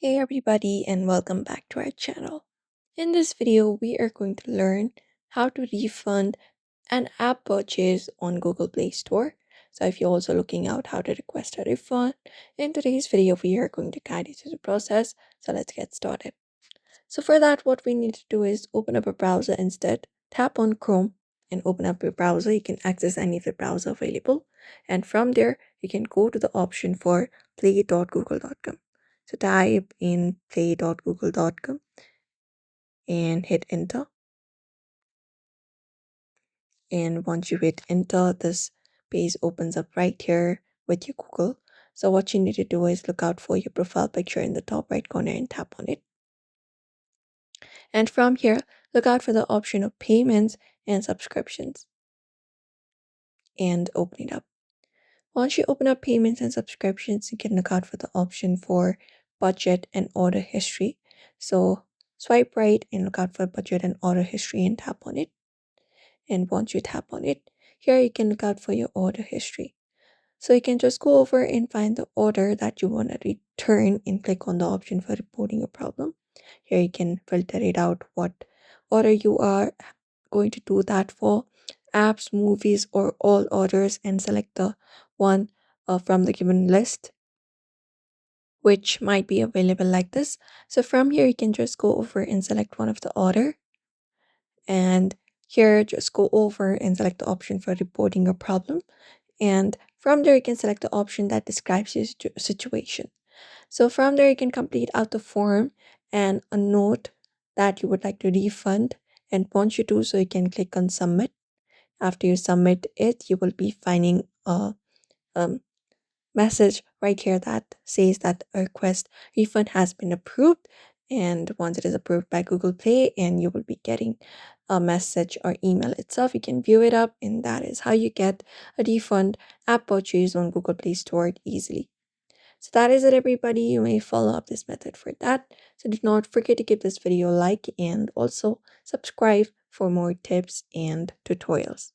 Hey everybody and welcome back to our channel. In this video, we are going to learn how to refund an app purchase on Google Play Store. So if you're also looking out how to request a refund, in today's video, we are going to guide you through the process. So let's get started. So for that, what we need to do is open up a browser instead, tap on Chrome and open up your browser. You can access any of the browser available. And from there, you can go to the option for play.google.com. So type in play.google.com and hit enter. And once you hit enter, this page opens up right here with your Google. So what you need to do is look out for your profile picture in the top right corner and tap on it. And from here, look out for the option of payments and subscriptions and open it up. Once you open up payments and subscriptions, you can look out for the option for budget and order history. So swipe right and look out for budget and order history and tap on it. And once you tap on it, here you can look out for your order history. So you can just go over and find the order that you want to return and click on the option for reporting a problem. Here you can filter it out what order you are going to do that for, apps, movies, or all orders, and select the one from the given list which might be available like this. So from here you can just go over and select one of the order, and here just go over and select the option for reporting a problem, and from there you can select the option that describes your situation. So from there you can complete out the form and a note that you would like to refund, and once you do so you can click on submit. After you submit it, you will be finding a um, message right here that says that a request refund has been approved. And once it is approved by Google Play, and you will be getting a message or email itself, you can view it up, and that is how you get a refund app purchase on Google Play Store easily. So that is it, everybody. You may follow up this method for that. So do not forget to give this video a like and also subscribe for more tips and tutorials.